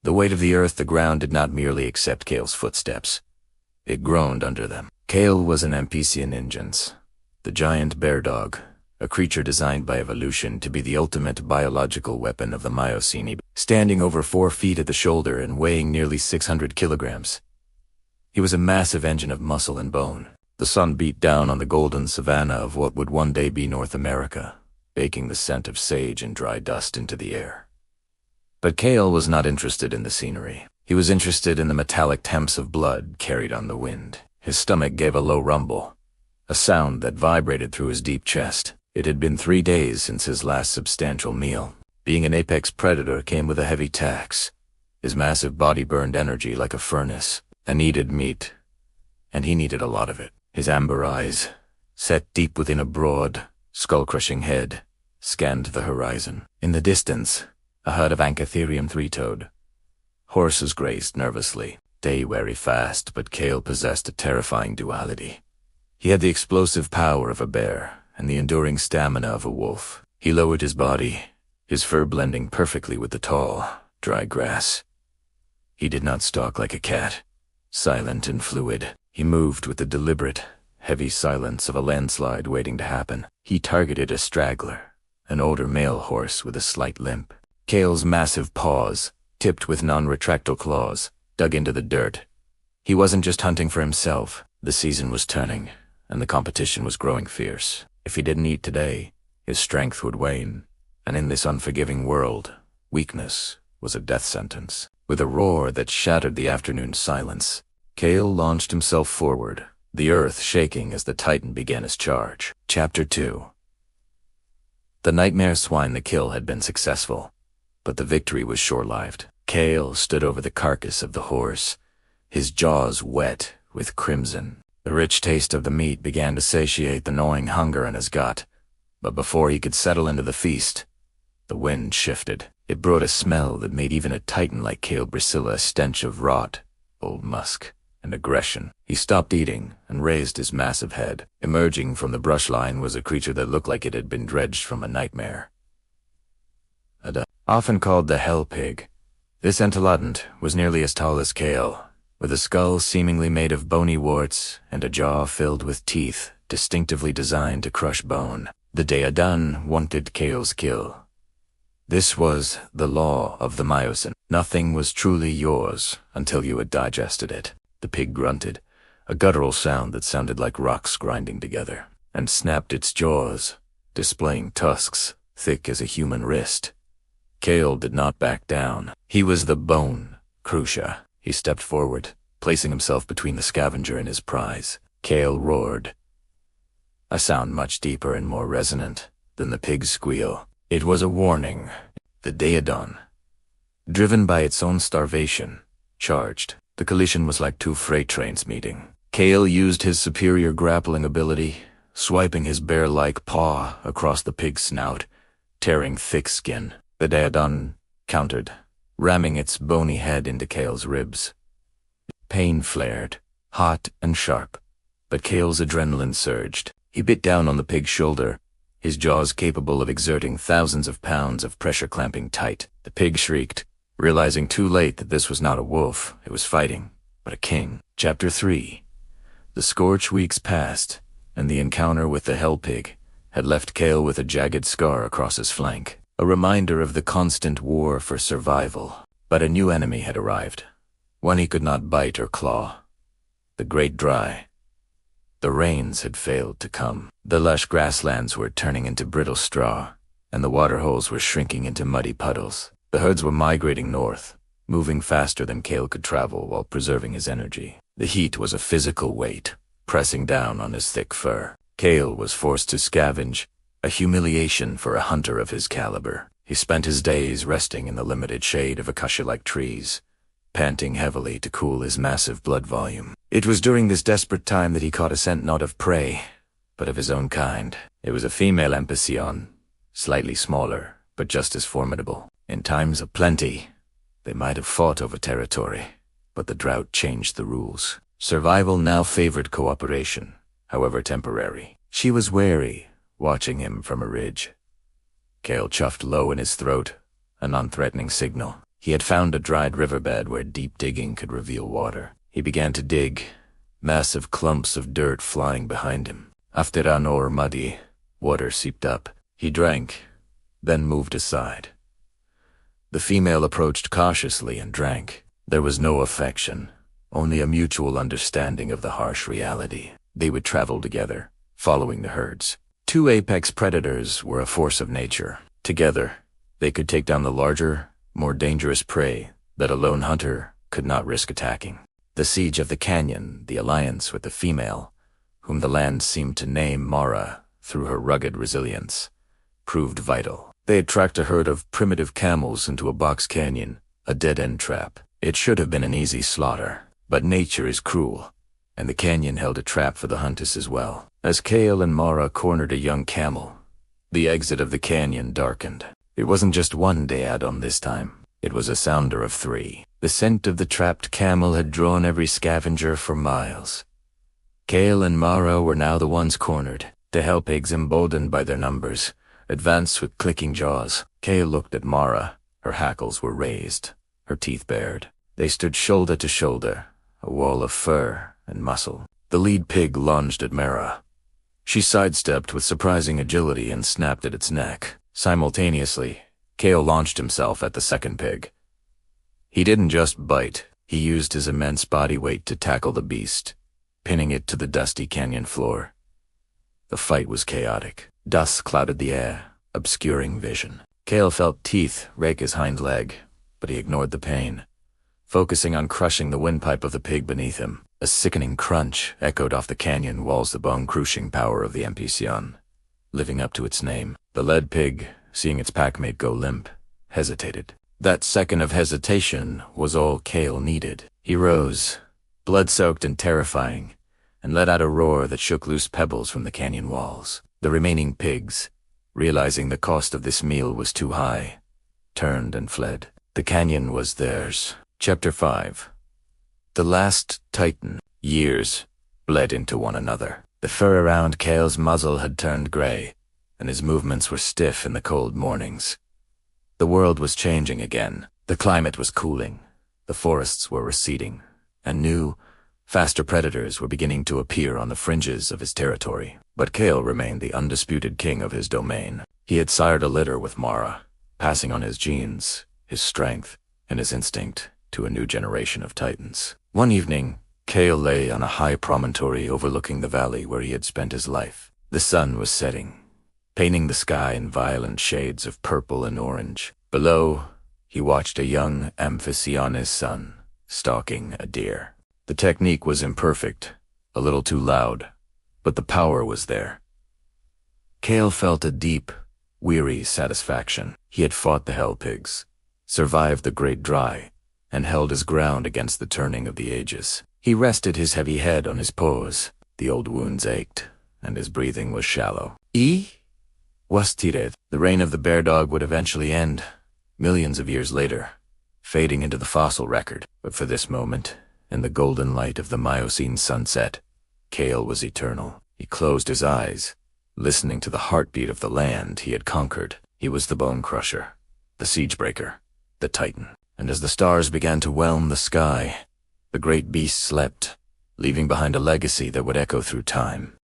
The weight of the earth, the ground, did not merely accept Kael's footsteps. It groaned under them. Kael was an Amphicyon ingens, the giant bear dog, a creature designed by evolution to be the ultimate biological weapon of the Miocene, standing over 4 feet at the shoulder and weighing nearly 600 kilograms. He was a massive engine of muscle and bone. The sun beat down on the golden savanna of what would one day be North America, baking the scent of sage and dry dust into the air. But Kael was not interested in the scenery. He was interested in the metallic temps of blood carried on the wind. His stomach gave a low rumble, a sound that vibrated through his deep chest. It had been 3 days since his last substantial meal. Being an apex predator came with a heavy tax. His massive body burned energy like a furnace, and needed meat, and he needed a lot of it. His amber eyes, set deep within a broad, skull-crushing head, scanned the horizon. In the distance, a herd of Anchitherium three-toed. Horses grazed nervously. They were fast, but Kael possessed a terrifying duality. He had the explosive power of a bear and the enduring stamina of a wolf. He lowered his body, his fur blending perfectly with the tall, dry grass. He did not stalk like a cat, silent and fluid. He moved with the deliberate, heavy silence of a landslide waiting to happen. He targeted a straggler, an older male horse with a slight limp. Kael's massive paws, tipped with non-retractile claws, dug into the dirt. He wasn't just hunting for himself. The season was turning, and the competition was growing fierce. If he didn't eat today, his strength would wane, and in this unforgiving world, weakness was a death sentence. With a roar that shattered the afternoon silence, Kael launched himself forward, the earth shaking as the Titan began his charge. Chapter 2. The nightmare swine the kill had been successful, but the victory was short-lived. Kael stood over the carcass of the horse, his jaws wet with crimson. The rich taste of the meat began to satiate the gnawing hunger in his gut, but before he could settle into the feast, the wind shifted. It brought a smell that made even a titan like Kael bristle a stench of rot, old musk, and aggression. He stopped eating and raised his massive head. Emerging from the brush line was a creature that looked like it had been dredged from a nightmare. Often called the hell pig, this entelodont was nearly as tall as Kael, with a skull seemingly made of bony warts and a jaw filled with teeth distinctively designed to crush bone. The Daeodon wanted Kael's kill. This was the law of the Miocene. Nothing was truly yours until you had digested it. The pig grunted, a guttural sound that sounded like rocks grinding together, and snapped its jaws, displaying tusks thick as a human wrist. Kael did not back down. He was the bone crucia. He stepped forward, placing himself between the scavenger and his prize. Kael roared, a sound much deeper and more resonant than the pig's squeal. It was a warning. The Daeodon, driven by its own starvation, charged. The collision was like 2 freight trains meeting. Kael used his superior grappling ability, swiping his bear-like paw across the pig's snout, tearing thick skin. The Daeodon countered, ramming its bony head into Kael's ribs. Pain flared, hot and sharp, but Kael's adrenaline surged. He bit down on the pig's shoulder, his jaws capable of exerting thousands of pounds of pressure clamping tight. The pig shrieked, realizing too late that this was not a wolf it was fighting, but a king. Chapter 3. The scorch weeks passed, and the encounter with the hell pig had left Kael with a jagged scar across his flank, a reminder of the constant war for survival. But a new enemy had arrived, one he could not bite or claw. The Great Drought. The rains had failed to come. The lush grasslands were turning into brittle straw, and the waterholes were shrinking into muddy puddles. The herds were migrating north, moving faster than Kael could travel while preserving his energy. The heat was a physical weight, pressing down on his thick fur. Kael was forced to scavenge, a humiliation for a hunter of his caliber. He spent his days resting in the limited shade of acacia-like trees, panting heavily to cool his massive blood volume. It was during this desperate time that he caught a scent not of prey, but of his own kind. It was a female Amphicyon, slightly smaller, but just as formidable. In times of plenty, they might have fought over territory, but the drought changed the rules. Survival now favored cooperation, however temporary. She was wary, watching him from a ridge. Kael chuffed low in his throat, a non-threatening signal. He had found a dried riverbed where deep digging could reveal water. He began to dig, massive clumps of dirt flying behind him. After an or muddy, water seeped up. He drank, then moved aside. The female approached cautiously and drank. There was no affection, only a mutual understanding of the harsh reality. They would travel together, following the herds. Two apex predators were a force of nature. Together, they could take down the larger, more dangerous prey that a lone hunter could not risk attacking. The siege of the canyon, the alliance with the female, whom the land seemed to name Mara through her rugged resilience, proved vital. They had tracked a herd of primitive camels into a box canyon, a dead-end trap. It should have been an easy slaughter, but nature is cruel, and the canyon held a trap for the hunters as well. As Kael and Mara cornered a young camel, the exit of the canyon darkened. It wasn't just one Daeodon this time. It was a sounder of three. The scent of the trapped camel had drawn every scavenger for miles. Kael and Mara were now the ones cornered. The hell pigs, emboldened by their numbers, advanced with clicking jaws. Kael looked at Mara. Her hackles were raised, her teeth bared. They stood shoulder to shoulder, a wall of fur and muscle. The lead pig lunged at Mara. She sidestepped with surprising agility and snapped at its neck. Simultaneously, Kael launched himself at the second pig. He didn't just bite, he used his immense body weight to tackle the beast, pinning it to the dusty canyon floor. The fight was chaotic. Dust clouded the air, obscuring vision. Kael felt teeth rake his hind leg, but he ignored the pain, focusing on crushing the windpipe of the pig beneath him. A sickening crunch echoed off the canyon walls, the bone-crushing power of the Amphicyon, living up to its name. The lead pig, seeing its packmate go limp, hesitated. That second of hesitation was all Kael needed. He rose, blood-soaked and terrifying, and let out a roar that shook loose pebbles from the canyon walls. The remaining pigs, realizing the cost of this meal was too high, turned and fled. The canyon was theirs. Chapter 5. The last Titan. Years bled into one another. The fur around Kael's muzzle had turned gray, and his movements were stiff in the cold mornings. The world was changing again. The climate was cooling, the forests were receding, and new, faster predators were beginning to appear on the fringes of his territory. But Kael remained the undisputed king of his domain. He had sired a litter with Mara, passing on his genes, his strength, and his instinct to a new generation of titans. One evening, Kael lay on a high promontory overlooking the valley where he had spent his life. The sun was setting, painting the sky in violent shades of purple and orange. Below, he watched a young Amphicyon son stalking a deer. The technique was imperfect, a little too loud, but the power was there. Kael felt a deep, weary satisfaction. He had fought the hell pigs, survived the Great Drought, and held his ground against the turning of the ages. He rested his heavy head on his paws. The old wounds ached, and his breathing was shallow. Was tired. The reign of the bear dog would eventually end, millions of years later, fading into the fossil record. But for this moment, in the golden light of the Miocene sunset, Kael was eternal. He closed his eyes, listening to the heartbeat of the land he had conquered. He was the bone crusher, the siege breaker, the titan. And as the stars began to whelm the sky, the great beast slept, leaving behind a legacy that would echo through time.